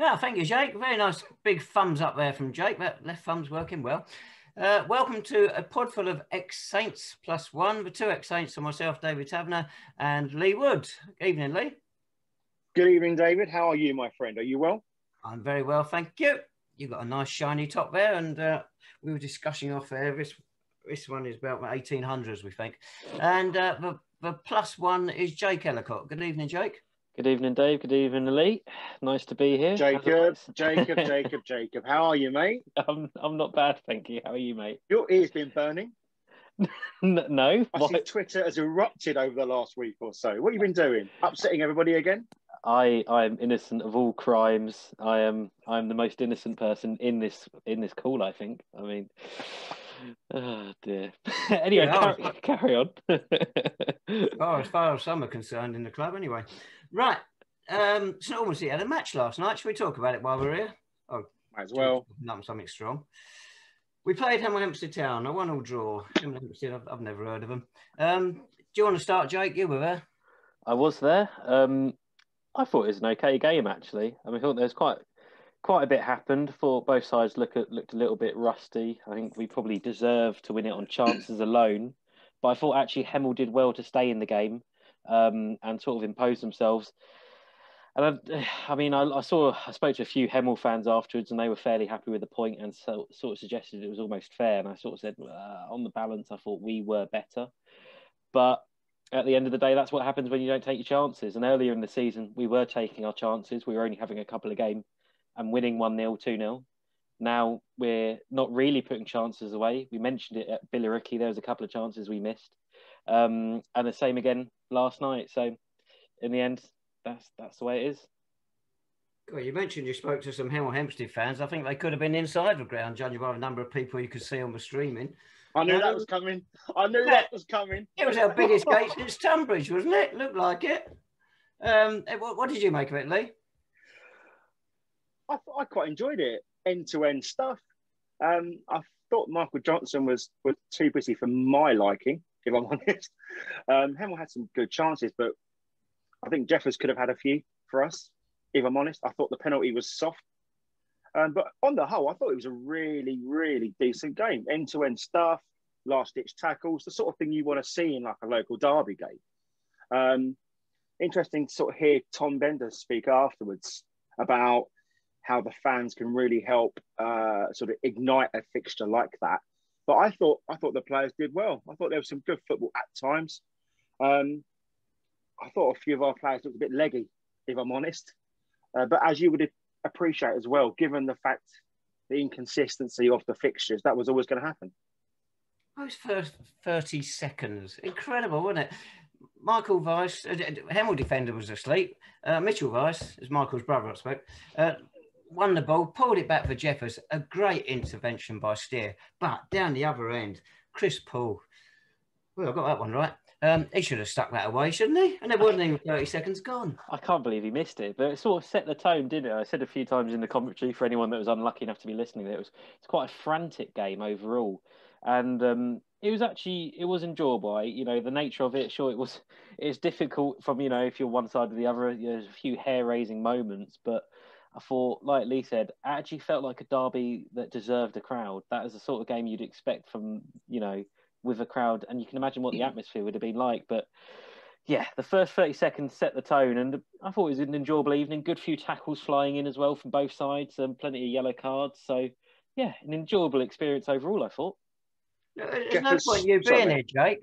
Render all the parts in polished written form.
Yeah, thank you, Jake. Very nice big thumbs up there from Jake. That left thumb's working well. Welcome to A Podful of Saints +1. The two ex-Saints are myself, David Tavener, and Lee Wood. Evening, Lee. Good evening, David. How are you, my friend? Are you well? I'm very well, thank you. You've got a nice shiny top there, and we were discussing off there. This one is about the 1800s, we think. And the +1 is Jake Ellacott. Good evening, Jake. Good evening, Dave. Good evening, Lee. Nice to be here. Jacob. How are you, mate? I'm not bad, thank you. How are you, mate? Your ear's been burning. No. I see Twitter has erupted over the last week or so. What have you been doing? Upsetting everybody again? I am innocent of all crimes. I'm the most innocent person in this call, I think. I mean, oh dear. Anyway, Yeah, carry on. As far as some are concerned in the club, anyway. Right. So obviously had a match last night. Should we talk about it while we're here? Oh, might as well. Something strong. We played Hemel Town, a 1-1 draw. I've never heard of them. Do you want to start, Jake? You were there. I was there. I thought it was an okay game, actually. I mean, I thought there was quite a bit happened. For both sides looked a little bit rusty. I think we probably deserved to win it on chances alone. But I thought actually Hemel did well to stay in the game and sort of impose themselves. And I spoke to a few Hemel fans afterwards, and they were fairly happy with the point, and sort of suggested it was almost fair. And I sort of said, on the balance, I thought we were better. But at the end of the day, that's what happens when you don't take your chances. And earlier in the season, we were taking our chances. We were only having a couple of games and winning 1-0, 2-0. Now we're not really putting chances away. We mentioned it at Billericay. There was a couple of chances we missed. And the same again last night. So in the end, that's the way it is. Well, you mentioned you spoke to some Hemel Hempstead fans. I think they could have been inside the ground, judging by the number of people you could see on the streaming. I knew that was coming. It was our biggest gate since Tunbridge, wasn't it? Looked like it. What did you make of it, Lee? I quite enjoyed it. End-to-end stuff. I thought Michael Johnson was too busy for my liking, if I'm honest. Hemel had some good chances, but I think Jeffers could have had a few for us, if I'm honest. I thought the penalty was soft. But on the whole, I thought it was a really, really decent game. End-to-end stuff, last-ditch tackles, the sort of thing you want to see in like a local derby game. Interesting to sort of hear Tom Bender speak afterwards about how the fans can really help sort of ignite a fixture like that. But I thought the players did well. I thought there was some good football at times. I thought a few of our players looked a bit leggy, if I'm honest. But as you would appreciate as well, given the fact the inconsistency of the fixtures, that was always going to happen. Those first 30 seconds, incredible, wasn't it? Michael Weiss, Hemel defender was asleep. Mitchell Weiss, as Michael's brother, I suppose, won the ball, pulled it back for Jeffers. A great intervention by Steer. But down the other end, Chris Paul. Well, I got that one right. He should have stuck that away, shouldn't he? And there wasn't even 30 seconds gone. I can't believe he missed it, but it sort of set the tone, didn't it? I said a few times in the commentary for anyone that was unlucky enough to be listening that it's quite a frantic game overall. And it was enjoyable. The nature of it, sure, it's difficult from, if you're one side or the other. There's a few hair-raising moments, but I thought, like Lee said, it actually felt like a derby that deserved a crowd. That is the sort of game you'd expect from, with a crowd, and you can imagine what the atmosphere would have been like. But yeah, the first 30 seconds set the tone, and I thought it was an enjoyable evening. Good few tackles flying in as well from both sides, and plenty of yellow cards. So yeah, an enjoyable experience overall, I thought. There's no point you being here, Jake.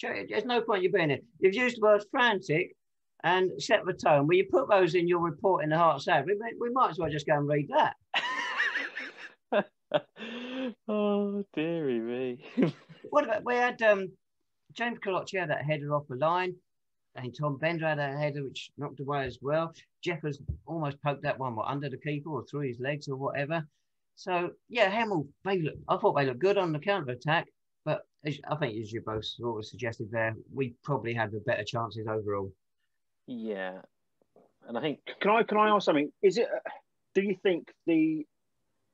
There's no point you being here. You've used the word frantic and set the tone. Will you put those in your report in the Heart Sad? We might as well just go and read that. Oh, dearie me. What about, we had James Colocci had that header off the line, and Tom Bender had a header which knocked away as well. Jeffers almost poked that one under the keeper or through his legs or whatever. So yeah, Hemel, I thought they looked good on the counter attack, but I think as you both sort of suggested there, we probably had the better chances overall. Yeah, and I think can I ask something? Do you think the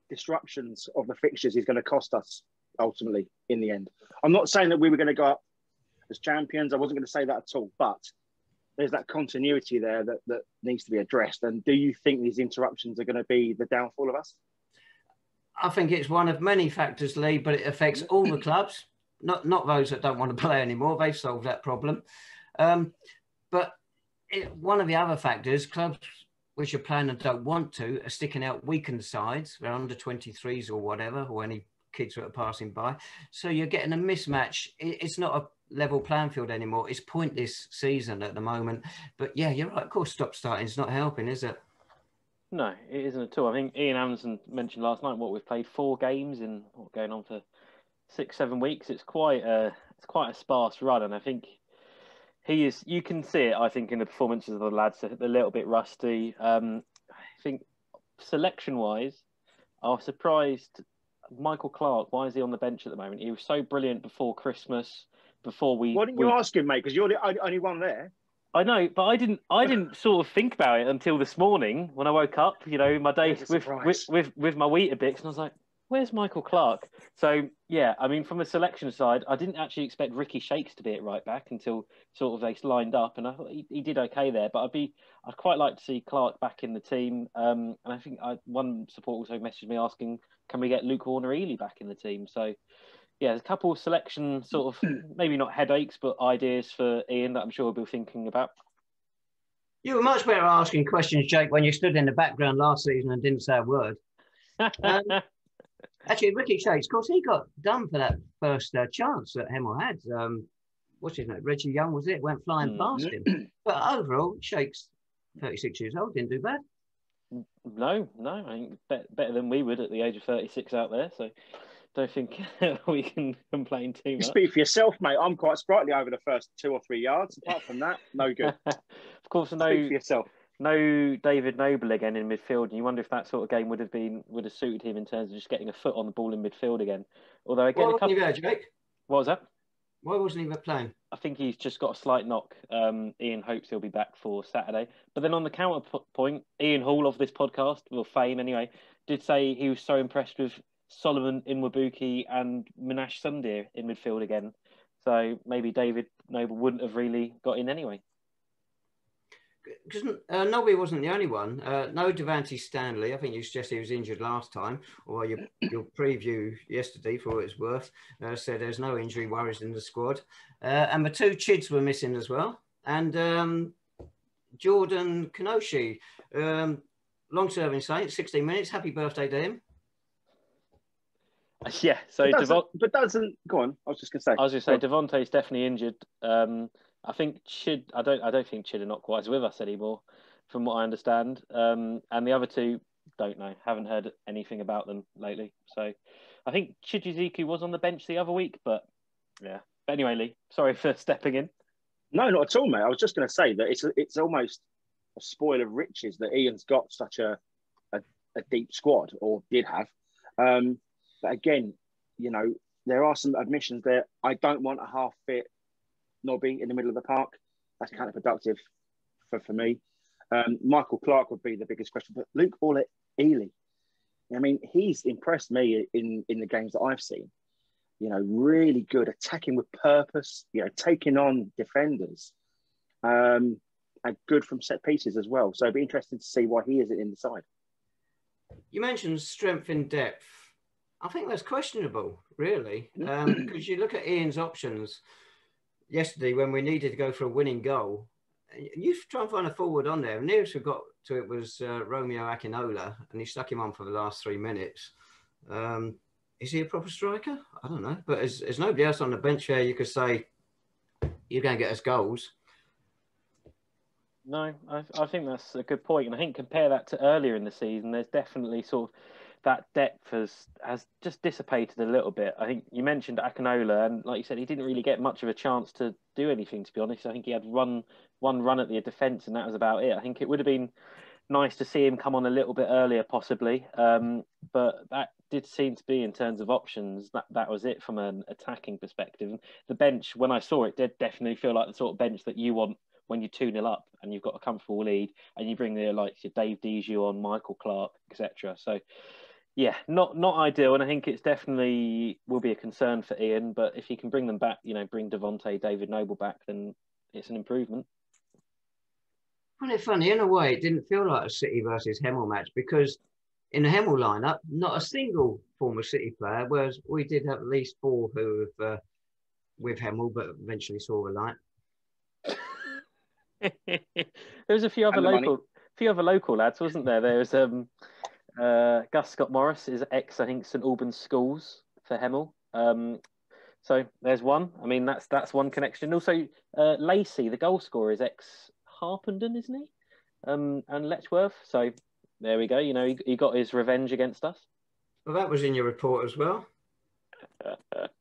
disruptions of the fixtures is going to cost us ultimately in the end? I'm not saying that we were going to go up as champions. I wasn't going to say that at all. But there's that continuity there that needs to be addressed. And do you think these interruptions are going to be the downfall of us? I think it's one of many factors, Lee, but it affects all the clubs, not those that don't want to play anymore. They've solved that problem. But one of the other factors, clubs which are playing and don't want to are sticking out weakened sides. They're under 23s or whatever, or any kids that are passing by. So you're getting a mismatch. It's not a level playing field anymore. It's pointless season at the moment. But yeah, you're right. Of course, stop starting is not helping, is it? No, it isn't at all. I think Ian Allinson mentioned last night we've played 4 games in going on for 6-7 weeks. It's quite a sparse run, and I think he is. You can see it. I think in the performances of the lads, they're a little bit rusty. I think selection-wise, I was surprised. Michael Clark, why is he on the bench at the moment? He was so brilliant before Christmas. Before we, why didn't you ask him, mate? Because you're the only one there. I know, but I didn't sort of think about it until this morning when I woke up. You know, my day with my Weetabix, and I was like, "Where's Michael Clark?" So yeah, I mean, from a selection side, I didn't actually expect Ricky Shakes to be at right back until sort of they lined up, and I thought he did okay there. But I'd quite like to see Clark back in the team. And I think one support also messaged me asking, "Can we get Luke Warner-Ely back in the team?" So. Yeah, there's a couple of selection sort of, maybe not headaches, but ideas for Ian that I'm sure we'll be thinking about. You were much better asking questions, Jake, when you stood in the background last season and didn't say a word. Actually, Ricky Shakes, of course, he got done for that first chance that Hemel had. What's his name? Reggie Young, was it? Went flying past him. But overall, Shakes, 36 years old, didn't do bad. No, I think better than we would at the age of 36 out there, so... Don't think we can complain too much. You speak for yourself, mate. I'm quite sprightly over the first 2 or 3 yards. Apart from that, no good. Of course, speak for yourself. No David Noble again in midfield. And you wonder if that sort of game would have suited him in terms of just getting a foot on the ball in midfield again. Although again, why wasn't he there, Jake? What was that? Why wasn't he playing? I think he's just got a slight knock. Ian hopes he'll be back for Saturday. But then on the counterpoint, Ian Hall of this podcast, or fame anyway, did say he was so impressed with Solomon Inwabuki and Minash Sundir in midfield again. So maybe David Noble wouldn't have really got in anyway. Because Nobby wasn't the only one. No Devante Stanley. I think you suggested he was injured last time, or your preview yesterday, for what it's worth, said there's no injury worries in the squad. And the 2 Chids were missing as well. And Jordan Kanoshi, long-serving Saint, 16 minutes. Happy birthday to him. Yeah, so doesn't go on. I was just going to say. I was going to say Devontae's definitely injured. I think Chid. I don't think Chid and Knockwise with us anymore, from what I understand. And the other 2, don't know. Haven't heard anything about them lately. So I think Chijizuku was on the bench the other week, but yeah. But anyway, Lee, sorry for stepping in. No, not at all, mate. I was just going to say that it's almost a spoil of riches that Ian's got such a deep squad, or did have. But again, you know, there are some admissions there. I don't want a half-fit Nobby in the middle of the park. That's counterproductive for me. Michael Clark would be the biggest question. But Luke Ely, I mean, he's impressed me in the games that I've seen. You know, really good, attacking with purpose, you know, taking on defenders. And good from set pieces as well. So it'd be interesting to see why he isn't in the side. You mentioned strength in depth. I think that's questionable, really, because you look at Ian's options yesterday when we needed to go for a winning goal. You try and find a forward on there. Nearest we got to it was Romeo Akinola, and he stuck him on for the last 3 minutes. Is he a proper striker? I don't know. But there's nobody else on the bench there you could say, you're going to get us goals. No, I think that's a good point. And I think compare that to earlier in the season, there's definitely sort of that depth has just dissipated a little bit. I think you mentioned Akinola, and like you said, he didn't really get much of a chance to do anything, to be honest. I think he had one run at the defence, and that was about it. I think it would have been nice to see him come on a little bit earlier, possibly. But that did seem to be, in terms of options, that was it from an attacking perspective. And the bench, when I saw it, did definitely feel like the sort of bench that you want when you're 2-0 up and you've got a comfortable lead, and you bring the likes of Dave Deju on, Michael Clark, etc. So, yeah, not ideal, and I think it's definitely will be a concern for Ian. But if he can bring them back, you know, bring Devontae, David Noble back, then it's an improvement. Wasn't it funny? In a way, it didn't feel like a City versus Hemel match because in the Hemel lineup, not a single former City player, whereas we did have at least 4 who have with Hemel, but eventually saw the light. There was a few other local lads, wasn't there? There was Gus Scott Morris is ex, I think, St Albans Schools for Hemel. So there's one. I mean, that's one connection. Also, Lacey, the goal scorer, is ex Harpenden, isn't he? And Letchworth. So there we go. You know, he got his revenge against us. Well, that was in your report as well.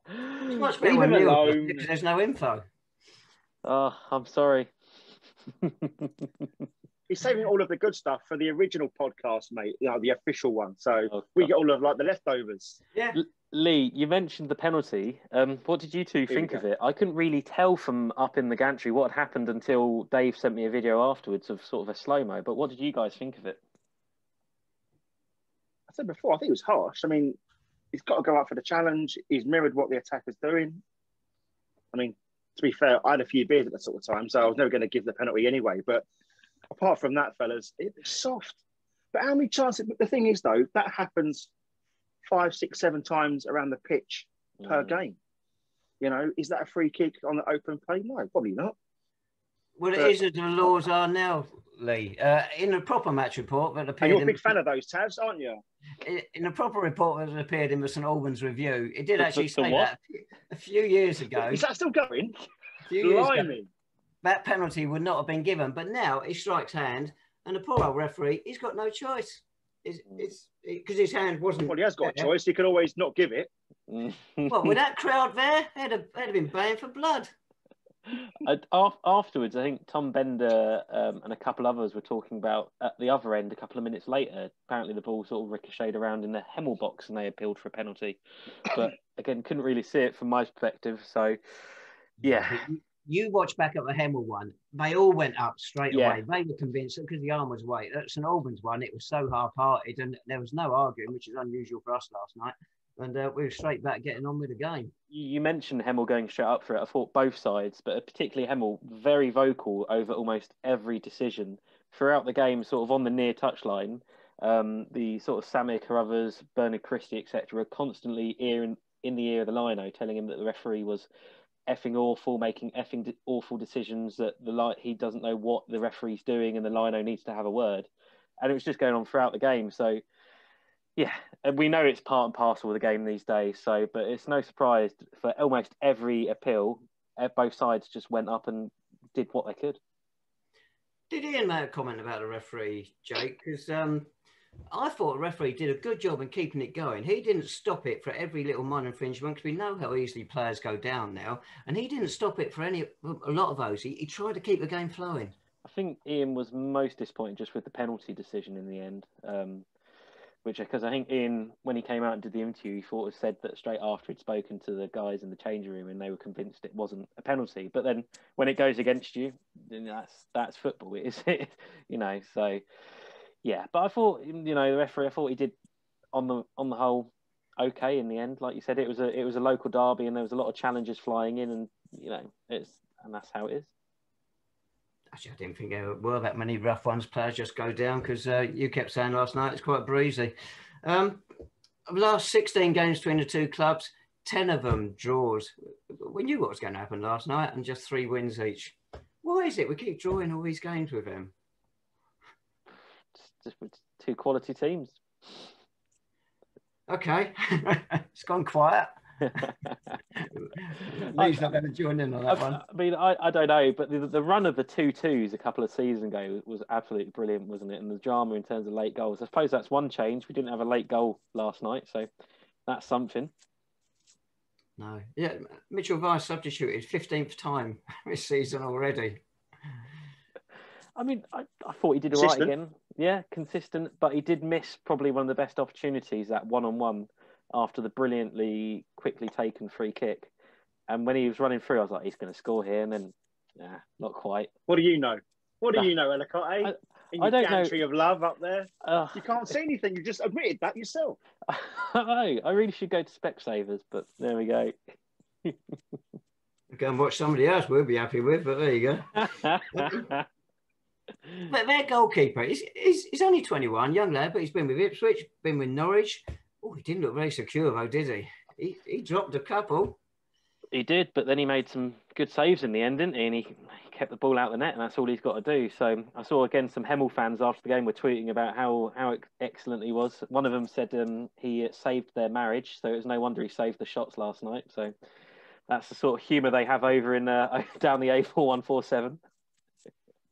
It's much better Leave when him Neil alone. because there's no info. Oh, I'm sorry. He's saving all of the good stuff for the original podcast, mate. You know, the official one. So we get all of like the leftovers. Yeah. Lee, you mentioned the penalty. What did you two think of it? I couldn't really tell from up in the gantry what had happened until Dave sent me a video afterwards of sort of a slow-mo. But what did you guys think of it? I said before, I think it was harsh. I mean, he's got to go up for the challenge. He's mirrored what the attacker's doing. I mean, to be fair, I had a few beers at that sort of time, so I was never going to give the penalty anyway. But apart from that, fellas, it was soft. But how many chances? The thing is, though, that happens 5, 6, 7 times around the pitch per game. You know, is that a free kick on the open play? No, probably not. Well, it is as the laws are now, Lee. In a proper match report that appeared... And you're a big fan of those, Tavs, aren't you? In a proper report that appeared in the St Albans Review, it did actually say what? that a few years ago... Is that still going? A few years ago, that penalty would not have been given. But now he strikes hand, and the poor old referee, he's got no choice. Because his hand wasn't... Well, he has got a choice. He could always not give it. Well, with that crowd there, they'd have been baying for blood. Afterwards, I think Tom Bender and a couple others were talking about at the other end a couple of minutes later. Apparently, the ball sort of ricocheted around in the Hemel box and they appealed for a penalty. But again, couldn't really see it from my perspective. So, yeah. You watch back at the Hemel one, they all went up straight away. They were convinced because the arm was weight. At St Albans one, it was so half-hearted and there was no arguing, which is unusual for us last night. And we were straight back getting on with the game. You mentioned Hemel going straight up for it. I thought both sides, but particularly Hemel, very vocal over almost every decision throughout the game, sort of on the near touchline. The sort of Samir Carruthers, Bernard Christie, etc., were constantly in the ear of the lino, telling him that the referee was effing awful, making effing awful decisions, that he doesn't know what the referee's doing and the lino needs to have a word. And it was just going on throughout the game. So, yeah, and we know it's part and parcel of the game these days. So, but it's no surprise for almost every appeal, both sides just went up and did what they could. Did Ian make a comment about the referee, Jake? Because I thought the referee did a good job in keeping it going. He didn't stop it for every little minor infringement because we know how easily players go down now. And he didn't stop it for a lot of those. He tried to keep the game flowing. I think Ian was most disappointed just with the penalty decision in the end. Because I think Ian, when he came out and did the interview, he thought it said that straight after he'd spoken to the guys in the changing room and they were convinced it wasn't a penalty. But then when it goes against you, then that's football, is it? So yeah. But I thought, the referee, I thought he did on the whole okay in the end. Like you said, it was a local derby and there was a lot of challenges flying in, and and that's how it is. Actually, I didn't think there were that many rough ones. Players just go down because you kept saying last night it's quite breezy. The last 16 games between the two clubs, 10 of them draws. We knew what was going to happen last night and just 3 wins each. Why is it we keep drawing all these games with them? Just with 2 quality teams. Okay, it's gone quiet. Lee's not going to join in on that one. I mean, I don't know, but the run of the 2-2s a couple of seasons ago was absolutely brilliant, wasn't it? And the drama in terms of late goals. I suppose that's one change. We didn't have a late goal last night, so that's something. No. Yeah, Mitchell Weiss substituted 15th time this season already. I mean, I thought he did all right again. Yeah, consistent, but he did miss probably one of the best opportunities, that one-on-one, after the brilliantly quickly taken free kick. And when he was running through, I was like, he's going to score here. And then, not quite. What do you know? What do you know, Ellacott, eh? In your gantry of love up there. You can't see anything. You just admitted that yourself. I really should go to Specsavers, but there we go. Go and watch somebody else we'll be happy with, but there you go. But their goalkeeper, he's only 21, young lad, but he's been with Ipswich, been with Norwich. Oh, he didn't look very secure though, did he? He dropped a couple. He did, but then he made some good saves in the end, didn't he? And he kept the ball out of the net, and that's all he's got to do. So I saw, again, some Hemel fans after the game were tweeting about how excellent he was. One of them said he saved their marriage, so it was no wonder he saved the shots last night. So that's the sort of humour they have over in down the A4147.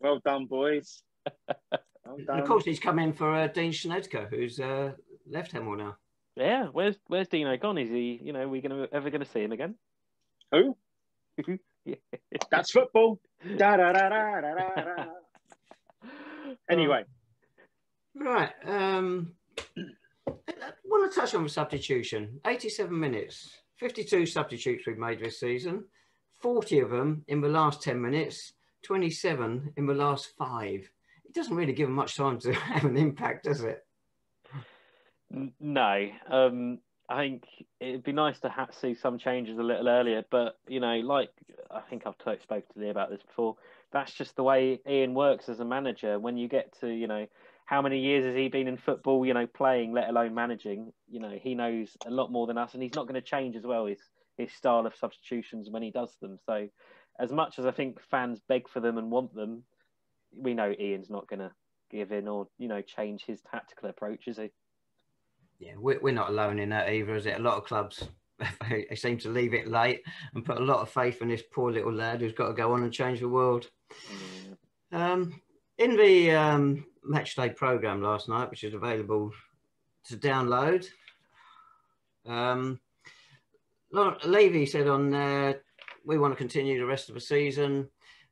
Well done, boys. Well done. And of course, he's come in for Dean Schnedker, who's left Hemel now. Yeah, where's Dino gone? Is he? Are we ever going to see him again? Who? That's football. Da, da, da, da, da, da. Anyway. Right. I want to touch on the substitution. 87 minutes. 52 substitutes we've made this season. 40 of them in the last 10 minutes. 27 in the last 5. It doesn't really give them much time to have an impact, does it? No. I think it'd be nice to see some changes a little earlier, but like I think I've spoken to Lee about this before. That's just the way Ian works as a manager. When you get to how many years has he been in football? Playing, let alone managing. He knows a lot more than us, and he's not going to change as well his style of substitutions when he does them. So, as much as I think fans beg for them and want them, we know Ian's not going to give in or change his tactical approach, is he? Yeah, we're not alone in that either, is it? A lot of clubs, they seem to leave it late and put a lot of faith in this poor little lad who's got to go on and change the world. In the match day programme last night, which is available to download, Levy said on there, we want to continue the rest of the season,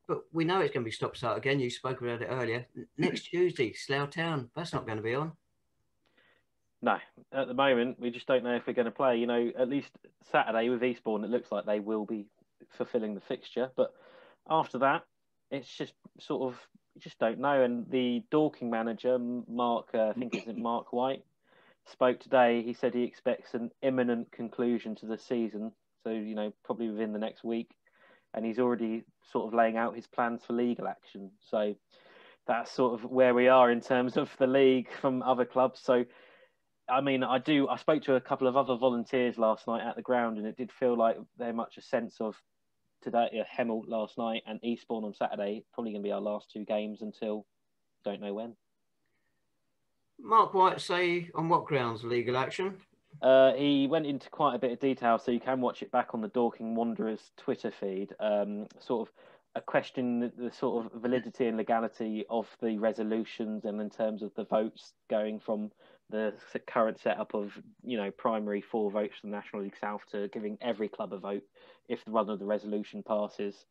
but we know it's going to be stop-start again. You spoke about it earlier. Next Tuesday, Slough Town. That's not going to be on. No, at the moment, we just don't know if we're going to play. At least Saturday with Eastbourne, it looks like they will be fulfilling the fixture. But after that, it's just sort of, you just don't know. And the Dorking manager, Mark, I think it's Mark White, spoke today. He said he expects an imminent conclusion to the season. So, probably within the next week. And he's already sort of laying out his plans for legal action. So that's sort of where we are in terms of the league from other clubs. So, I mean, I spoke to a couple of other volunteers last night at the ground, and it did feel like very much a sense of today, Hemel last night and Eastbourne on Saturday, probably going to be our last 2 games until don't know when. Mark White say on what grounds legal action? He went into quite a bit of detail, so you can watch it back on the Dorking Wanderers Twitter feed. Sort of a question, the sort of validity and legality of the resolutions, and in terms of the votes going from the current setup of primary 4 votes for the National League South to giving every club a vote if one of the resolution passes.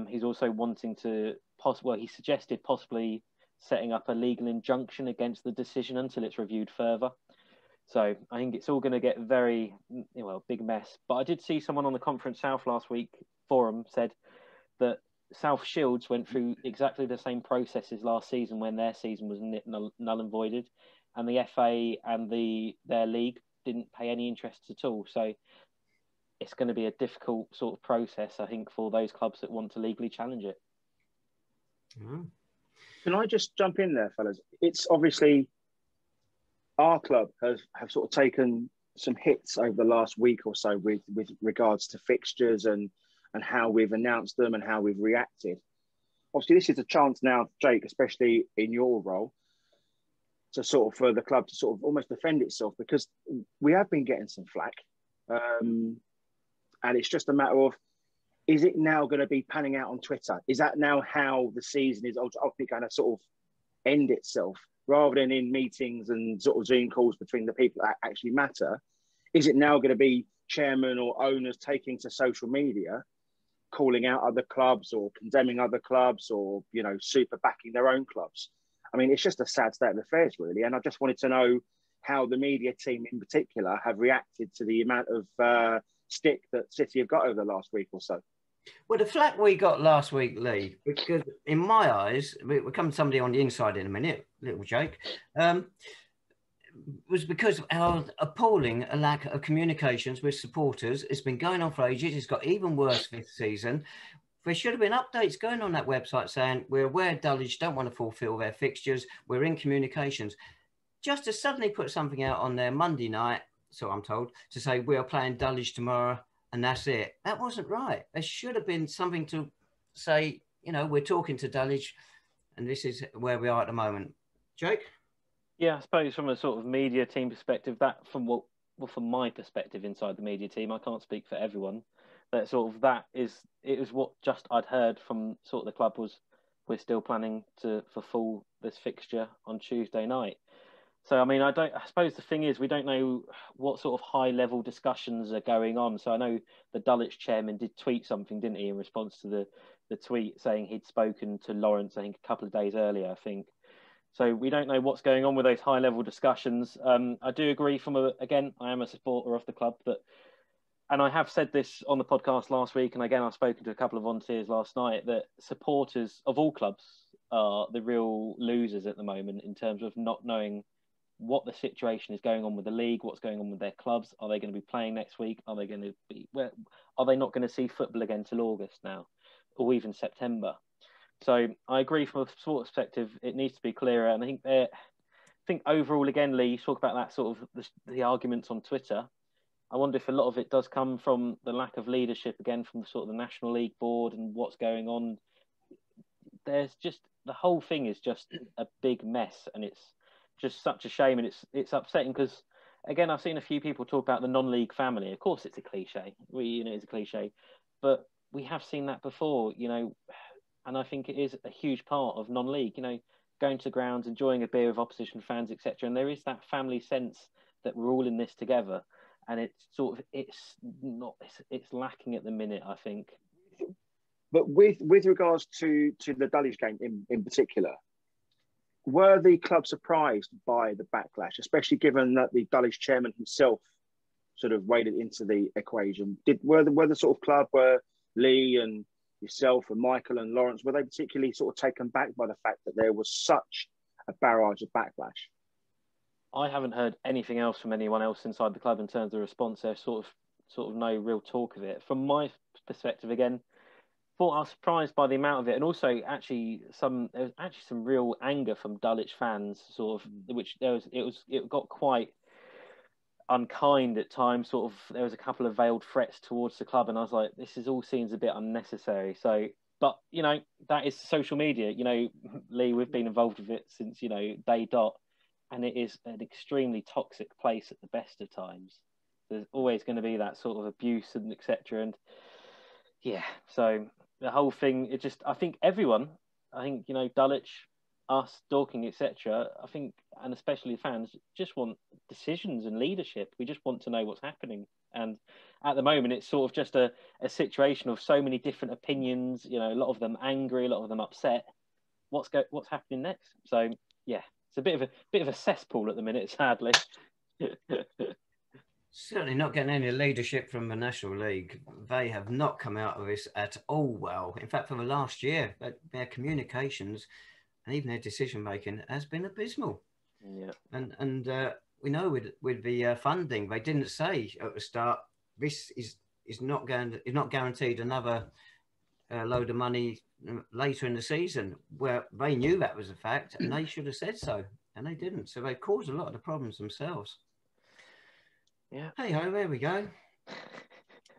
He's also wanting to he suggested possibly setting up a legal injunction against the decision until it's reviewed further. So I think it's all going to get very big mess. But I did see someone on the Conference South last week forum said that South Shields went through exactly the same processes last season when their season was null and voided. And the FA and their league didn't pay any interest at all. So it's going to be a difficult sort of process, I think, for those clubs that want to legally challenge it. Mm. Can I just jump in there, fellas? It's obviously our club have sort of taken some hits over the last week or so with regards to fixtures and how we've announced them and how we've reacted. Obviously, this is a chance now, Jake, especially in your role, to sort of for the club to sort of almost defend itself, because we have been getting some flack, and it's just a matter of, is it now going to be panning out on Twitter? Is that now how the season is ultimately going to sort of end itself, rather than in meetings and sort of Zoom calls between the people that actually matter? Is it now going to be chairman or owners taking to social media, calling out other clubs or condemning other clubs, or super backing their own clubs? I mean, it's just a sad state of affairs, really. And I just wanted to know how the media team in particular have reacted to the amount of stick that City have got over the last week or so. Well, the flack we got last week, Lee, because in my eyes, we'll come to somebody on the inside in a minute, little Jake, was because of our appalling lack of communications with supporters. It's been going on for ages. It's got even worse this season. There should have been updates going on that website saying, we're aware Dulwich don't want to fulfil their fixtures. We're in communications. Just to suddenly put something out on their Monday night, so I'm told, to say we are playing Dulwich tomorrow and that's it. That wasn't right. There should have been something to say, you know, we're talking to Dulwich and this is where we are at the moment. Jake? Yeah, I suppose from a sort of media team perspective, that from my perspective inside the media team, I can't speak for everyone, but sort of it was what just I'd heard from sort of the club was we're still planning to fulfil this fixture on Tuesday night. So, I mean, I suppose the thing is, we don't know what sort of high level discussions are going on. So I know the Dulwich chairman did tweet something, didn't he, in response to the tweet saying he'd spoken to Lawrence, I think, a couple of days earlier, I think. So we don't know what's going on with those high level discussions. I do agree again, I am a supporter of the club, and I have said this on the podcast last week, and again, I've spoken to a couple of volunteers last night, that supporters of all clubs are the real losers at the moment in terms of not knowing what the situation is going on with the league, what's going on with their clubs. Are they going to be playing next week? Are they not going to see football again till August now, or even September? So I agree from a sport perspective, it needs to be clearer. And I think overall, again, Lee, you talk about that sort of the arguments on Twitter. I wonder if a lot of it does come from the lack of leadership, again, from the sort of the National League board and what's going on. There's just, the whole thing is just a big mess, and it's just such a shame, and it's upsetting because, again, I've seen a few people talk about the non-league family. Of course, it's a cliche. It's a cliche, but we have seen that before, and I think it is a huge part of non-league. Going to the grounds, enjoying a beer with opposition fans, etc. And there is that family sense that we're all in this together, and it's lacking at the minute, I think. But with regards to the Dulwich game in particular, were the club surprised by the backlash, especially given that the Dulwich chairman himself sort of waded into the equation? Were the sort of club where Lee and yourself and Michael and Lawrence, were they particularly sort of taken back by the fact that there was such a barrage of backlash? I haven't heard anything else from anyone else inside the club in terms of response. There's sort of no real talk of it. From my perspective, again, I was surprised by the amount of it, and also there was some real anger from Dulwich fans, sort of, which it got quite unkind at times. Sort of, there was a couple of veiled threats towards the club, and I was like, this all seems a bit unnecessary. So, but that is social media. Lee, we've been involved with it since day dot, and it is an extremely toxic place at the best of times. There's always going to be that sort of abuse and etc. And yeah, so the whole thing, I think Dulwich, us, Dorking, etc. I think, and especially fans, just want decisions and leadership. We just want to know what's happening. And at the moment, it's sort of just a situation of so many different opinions. A lot of them angry, a lot of them upset. What's happening next? So yeah, it's a bit of a cesspool at the minute, sadly. Certainly not getting any leadership from the National League. They have not come out of this at all well. In fact, for the last year, their communications and even their decision making has been abysmal. Yeah. And we know with the funding, they didn't say at the start this is not guaranteed another load of money later in the season. Where they knew that was a fact, and they should have said so, and they didn't. So they caused a lot of the problems themselves. Yeah. Hey ho, there we go.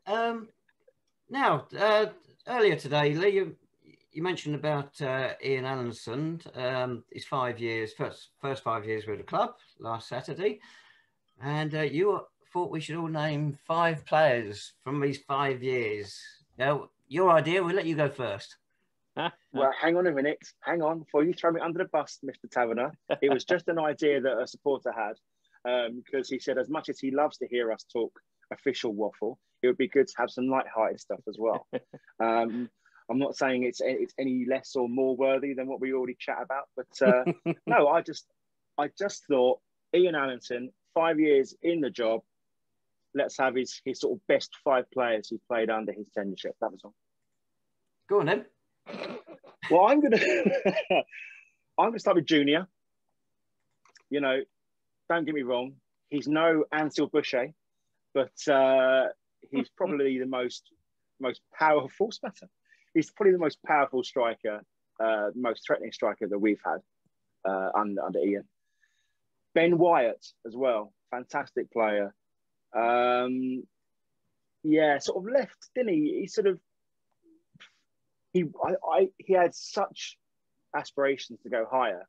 Now, earlier today, Lee, you mentioned about Ian Allinson, his 5 years, first 5 years with the club last Saturday, and you thought we should all name 5 players from these 5 years. Now, your idea, we'll let you go first. Well, hang on a minute. Hang on. Before you throw me under the bus, Mr. Tavener, it was just an idea that a supporter had. Because he said, as much as he loves to hear us talk official waffle, it would be good to have some light-hearted stuff as well. I'm not saying it's any less or more worthy than what we already chat about, but no, I just thought Ian Allinson, 5 years in the job, let's have his sort of best 5 players who played under his tenureship. That was all. Go on then. Well, I'm gonna start with Junior. Don't get me wrong, he's no Ansel Boucher, but he's probably the most powerful. What's better? he's probably the most powerful striker, most threatening striker that we've had under Ian. Ben Wyatt as well, fantastic player. Yeah, sort of left, didn't he? He sort of he had such aspirations to go higher,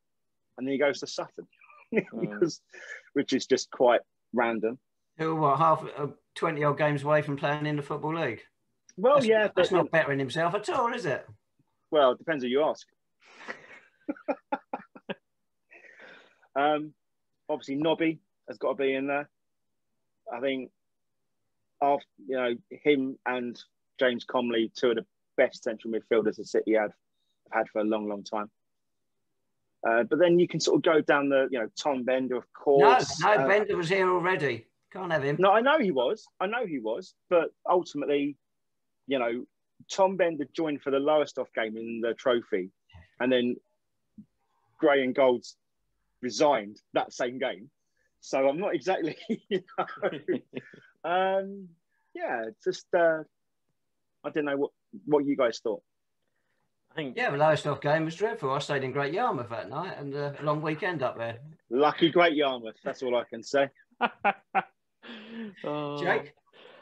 and then he goes to Sutton, because, which is just quite random. Who, what, half 20 odd games away from playing in the Football League? Well, that's not bettering himself at all, is it? Well, it depends who you ask. Obviously, Nobby has got to be in there. I think, after him and James Comley, two of the best central midfielders the City have had for a long, long time. But then you can sort of go down the, Tom Bender, of course. No, Bender was here already. Can't have him. No, I know he was. But ultimately, Tom Bender joined for the lowest off game in the trophy, and then Gray and Golds resigned that same game. So I'm not exactly, just I don't know what you guys thought. I think the lowest off game was dreadful. I stayed in Great Yarmouth that night, and a long weekend up there. Lucky Great Yarmouth. That's all I can say. Jake?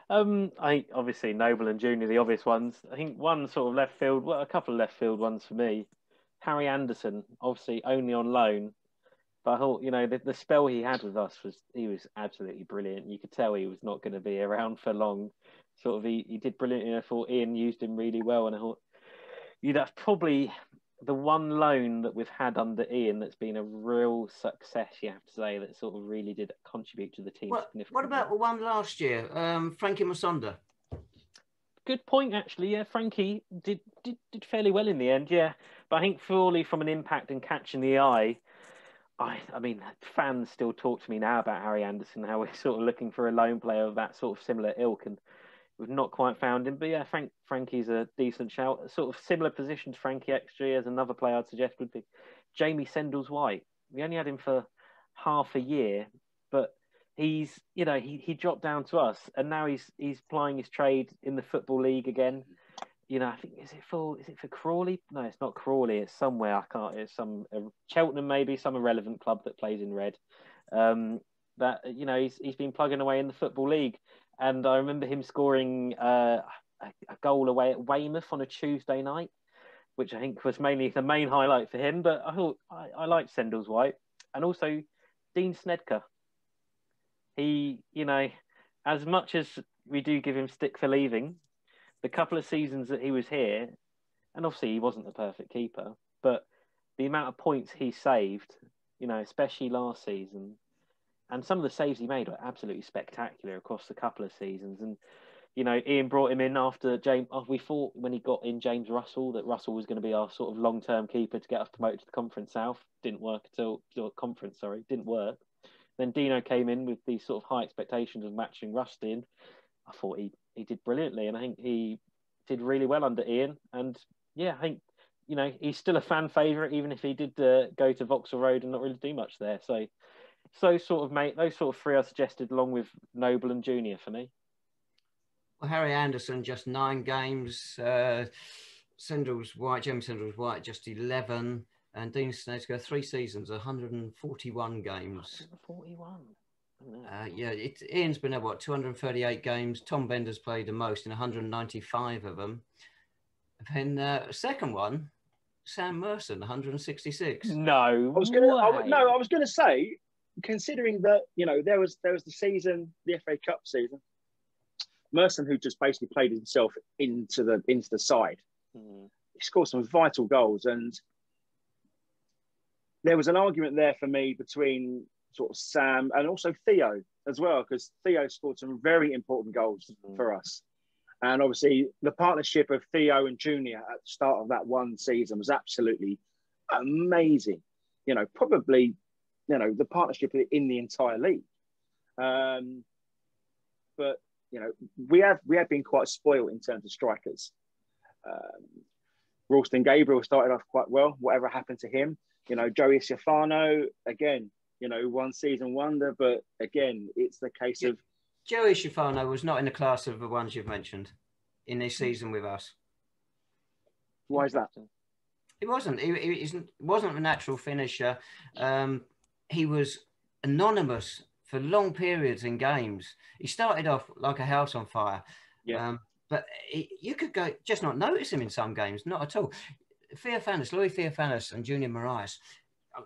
I obviously Noble and Junior, the obvious ones. I think one sort of left field, well, a couple of left field ones for me. Harry Anderson, obviously only on loan, but I thought, the spell he had with us he was absolutely brilliant. You could tell he was not going to be around for long. Sort of, he did brilliantly. I thought Ian used him really well, and I thought that's probably the one loan that we've had under Ian that's been a real success, you have to say, that sort of really did contribute to the team significantly. What about the one last year, Frankie Musonda? Good point, actually. Yeah, Frankie did fairly well in the end, yeah. But I think fully from an impact and catching the eye, I mean, fans still talk to me now about Harry Anderson, how we're sort of looking for a loan player of that sort of similar ilk, and we've not quite found him. But yeah, Frankie's a decent shout. A sort of similar position to Frankie XG as another player I'd suggest would be Jamie Sendles-White. We only had him for half a year, but he's, he dropped down to us, and now he's plying his trade in the Football League again. I think, is it for Crawley? No, it's not Crawley. It's somewhere. I can't. It's some Cheltenham, maybe some irrelevant club that plays in red. He's been plugging away in the Football League, and I remember him scoring a goal away at Weymouth on a Tuesday night, which I think was mainly the main highlight for him. But I thought I liked Sendles-White, and also Dean Snedker. He, as much as we do give him stick for leaving, the couple of seasons that he was here, and obviously he wasn't the perfect keeper, but the amount of points he saved, especially last season, and some of the saves he made were absolutely spectacular across a couple of seasons. And, Ian brought him in after we thought when he got in James Russell that Russell was going to be our sort of long-term keeper to get us promoted to the Conference South. Didn't work. Then Dino came in with these sort of high expectations of matching Rusty, and I thought he did brilliantly, and I think he did really well under Ian. And yeah, I think he's still a fan favourite, even if he did go to Vauxhall Road and not really do much there. So those sort of three I suggested, along with Noble and Junior for me. Well, Harry Anderson just 9 games, James Sendles-White just 11, and Dean Snedker 3 seasons, 141 games. 141. Ian's been at 238 games. Tom Bender's played the most in 195 of them. And then second one, Sam Merson, 166. No, I was going to say, considering that there was the season, the FA Cup season, Merson, who just basically played himself into the side, he scored some vital goals, and there was an argument there for me between sort of Sam and also Theo as well, because Theo scored some very important goals for us. And obviously the partnership of Theo and Junior at the start of that one season was absolutely amazing. Probably, the partnership in the entire league. But, we have been quite spoiled in terms of strikers. Ralston Gabriel started off quite well. Whatever happened to him? Joey Ciafano, again, one season wonder, but again, it's the case of... Joey Ciafano was not in the class of the ones you've mentioned in this season with us. Why is that? He wasn't. He wasn't a natural finisher. He was anonymous for long periods in games. He started off like a house on fire. Yeah. But you could just not notice him in some games, not at all. Louis Theophanis and Junior Marais,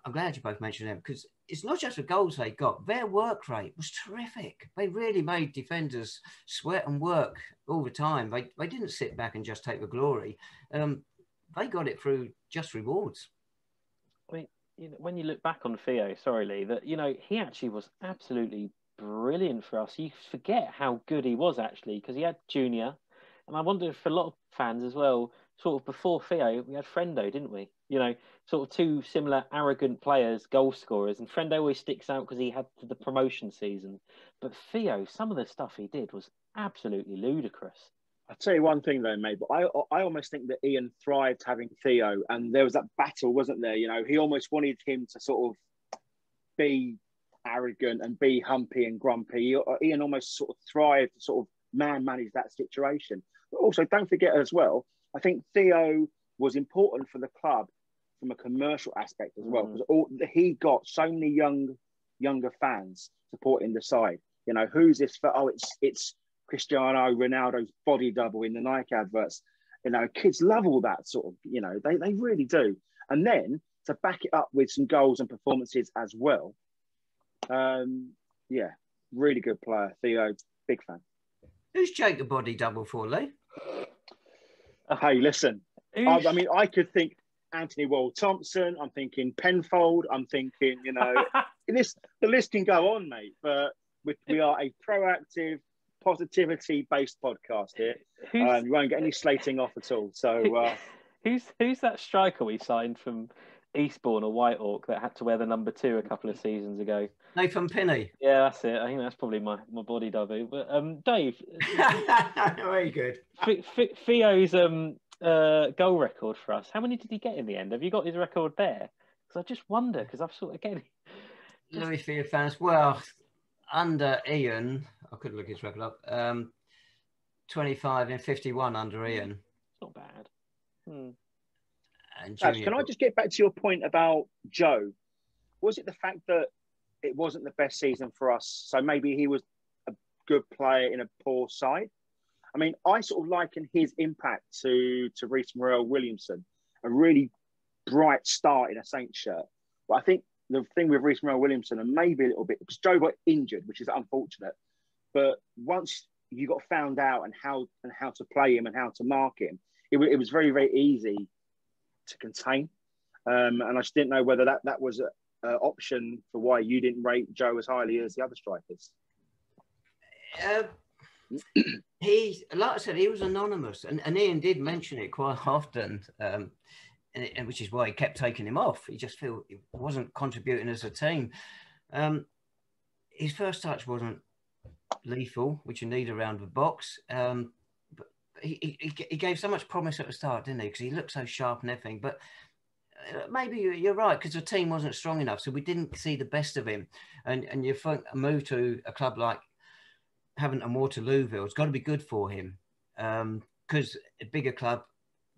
I'm glad you both mentioned them, because it's not just the goals they got. Their work rate was terrific. They really made defenders sweat and work all the time. They didn't sit back and just take the glory. They got it through just rewards. I mean, when you look back on Theo, sorry, Lee, that, he actually was absolutely brilliant for us. You forget how good he was, actually, because he had Junior. And I wonder if for a lot of fans as well, sort of before Theo, we had Frendo, didn't we? Sort of two similar arrogant players, goal scorers. And Frendo always sticks out because he had the promotion season. But Theo, some of the stuff he did was absolutely ludicrous. I'll tell you one thing though, mate, but I almost think that Ian thrived having Theo, and there was that battle, wasn't there? He almost wanted him to sort of be arrogant and be humpy and grumpy. Ian almost sort of thrived to sort of manage that situation. But also, don't forget as well, I think Theo was important for the club from a commercial aspect as well, because he got so many younger fans supporting the side. Who's this for? Oh, it's Cristiano Ronaldo's body double in the Nike adverts. Kids love all that sort of, they really do. And then to back it up with some goals and performances as well. Yeah, really good player. Theo, big fan. Who's Jake the body double for, Lee? Hey, listen. I mean, I could think Anthony Wall-Thompson. I'm thinking Penfold. I'm thinking, the list can go on, mate. But we are a proactive, positivity-based podcast here. You won't get any slating off at all. So, who's that striker we signed from Eastbourne or Whitehawk that had to wear the number 2 a couple of seasons ago? Nathan Pinney. Yeah, that's it. I think that's probably my body double. But Dave, very good. Theo's goal record for us. How many did he get in the end? Have you got his record there? Because I just wonder, because I've sort of again. Louis Theophanis. Well, under Ian, I couldn't look his record up. 25 and 51 under Ian. It's not bad. And can I just get back to your point about Joe? Was it the fact that it wasn't the best season for us, so maybe he was a good player in a poor side? I mean, I sort of liken his impact to Reece Morel-Williamson, a really bright start in a Saints shirt. But I think the thing with Reece Morel-Williamson, and maybe a little bit, because Joe got injured, which is unfortunate. But once you got found out and how to play him and how to mark him, it was very, very easy to contain. And I just didn't know whether that was an option for why you didn't rate Joe as highly as the other strikers. Like I said, he was anonymous, and Ian did mention it quite often, and which is why he kept taking him off. He just felt he wasn't contributing as a team. His first touch wasn't lethal, which you need around the box. But he gave so much promise at the start, didn't he? Because he looked so sharp and everything. But maybe you're right, because the team wasn't strong enough, so we didn't see the best of him. And you think a move to a club like Haventon Waterlooville, it's got to be good for him, because a bigger club,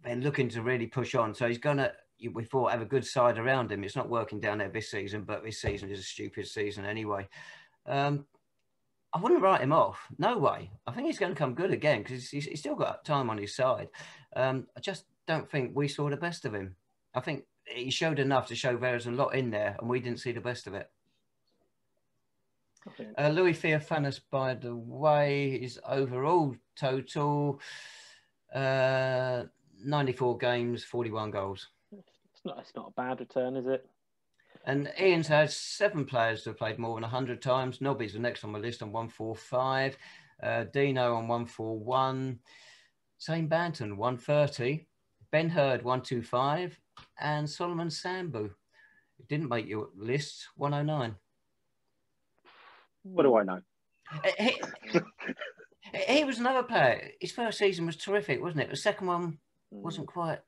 they're looking to really push on. So he's going to, we thought, have a good side around him. It's not working down there this season, but this season is a stupid season anyway. I wouldn't write him off. No way. I think he's going to come good again, because he's still got time on his side. I just don't think we saw the best of him. I think he showed enough to show there's a lot in there, and we didn't see the best of it. Okay. Louis Theophanis, by the way, his overall total 94 games, 41 goals. It's not a bad return, is it? And Ian's had 7 players who have played more than 100 times. Nobby's the next on my list on 145. Dino on 141. Shane Banton, 130. Ben Hurd, 125. And Solomon Sambu, who didn't make your list, 109. What do I know? He was another player. His first season was terrific, wasn't it? The second one wasn't quite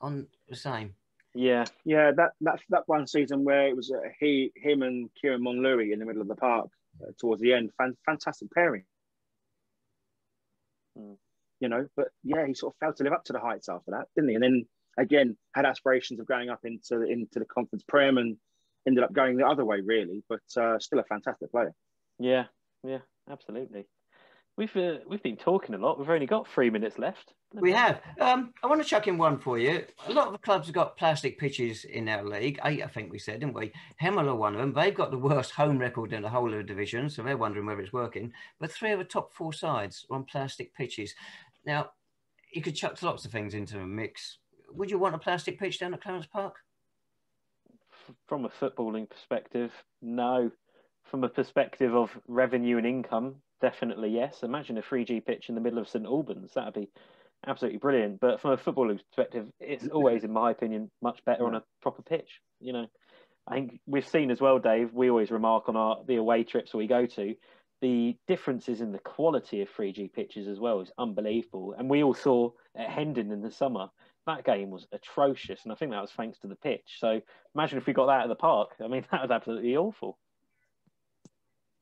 on the same. Yeah. That one season where it was him and Kieran Monlouis in the middle of the park towards the end. Fantastic pairing. you know, but yeah, he sort of failed to live up to the heights after that, didn't he? And then again, had aspirations of going up into the conference prem and ended up going the other way, really. But still a fantastic player. Yeah, absolutely. We've been talking a lot. We've only got 3 minutes left. We have. I want to chuck in one for you. A lot of the clubs have got plastic pitches in our league. 8, I think we said, didn't we? Hemel are one of them. They've got the worst home record in the whole of the division, so they're wondering whether it's working. But 3 of the top 4 sides are on plastic pitches. Now, you could chuck lots of things into a mix. Would you want a plastic pitch down at Clarence Park? From a footballing perspective, no. From a perspective of revenue and income, definitely yes. Imagine a 3G pitch in the middle of St Albans. That'd be absolutely brilliant. But from a footballing perspective, it's always, in my opinion, much better on a proper pitch. You know, I think we've seen as well, Dave, we always remark on the away trips we go to, the differences in the quality of 3G pitches as well is unbelievable. And we all saw at Hendon in the summer, that game was atrocious. And I think that was thanks to the pitch. So imagine if we got that at the park. I mean, that was absolutely awful.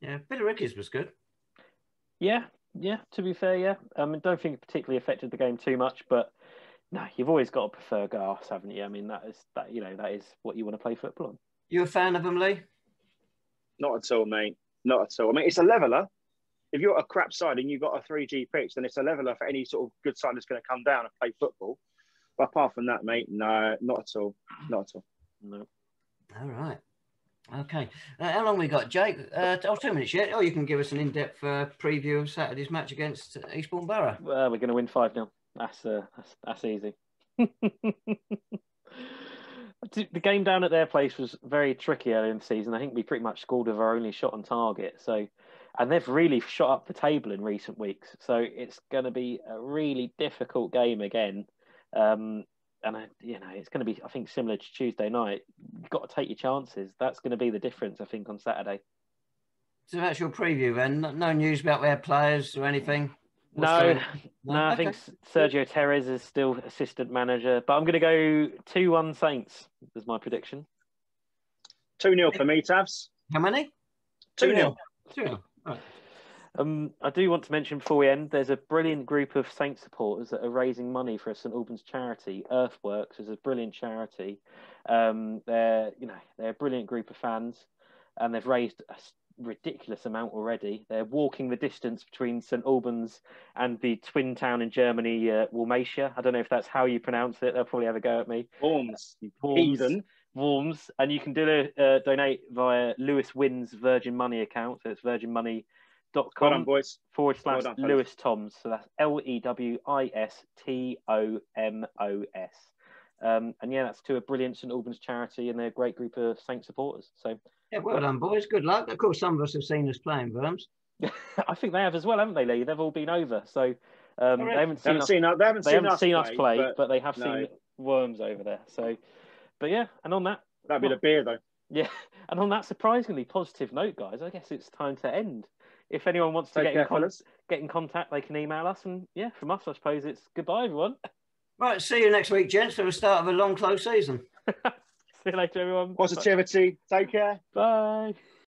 Yeah, Billericay's was good. Yeah, to be fair, yeah. I don't think it particularly affected the game too much, but no, you've always got to prefer grass, haven't you? I mean, that is what you want to play football on. You a fan of them, Lee? Not at all, mate. Not at all. I mean, it's a leveller. If you're a crap side and you've got a 3G pitch, then it's a leveller for any sort of good side that's going to come down and play football. But apart from that, mate, no, not at all. Not at all. No. All right. Okay. How long we got, Jake? 2 minutes yet. Oh, you can give us an in-depth preview of Saturday's match against Eastbourne Borough. Well, we're going to win 5-0. That's easy. The game down at their place was very tricky early in the season. I think we pretty much scored with our only shot on target. So, and they've really shot up the table in recent weeks. So it's going to be a really difficult game again. It's going to be, I think, similar to Tuesday night. You've got to take your chances. That's going to be the difference, I think, on Saturday. So that's your preview then? No news about their players or anything? No, I think Sergio Terres is still assistant manager. But I'm going to go 2-1 Saints as my prediction. 2-0 for me, Tavs. How many? 2-0. 2-0. Right. I do want to mention before we end, there's a brilliant group of Saints supporters that are raising money for a St Albans charity. Earthworks is a brilliant charity. They're a brilliant group of fans, and they've raised a ridiculous amount already. They're walking the distance between St Albans and the twin town in Germany, Walmatia. I don't know if that's how you pronounce it. They'll probably have a go at me. Worms. Heathen. Worms. And you can donate via Lewis Wynn's Virgin Money account. So it's virginmoney.com Well done, boys. / Lewis Toms. So that's LEWISTOMOS. And yeah, that's to a brilliant St Albans charity, and they're a great group of Saints supporters. So yeah, well done, boys. Good luck. Of course, some of us have seen us playing Worms. I think they have as well, haven't they, Lee? They've all been over. So they haven't seen us play, but they have seen Worms over there. So, but yeah, and on that, that'd be the beer though. Yeah, and on that surprisingly positive note, guys, I guess it's time to end. If anyone wants to get in contact, they can email us. And yeah, from us, I suppose it's goodbye, everyone. Right, see you next week, gents, for the start of a long, close season. See you later, everyone. Positivity. Take care. Bye.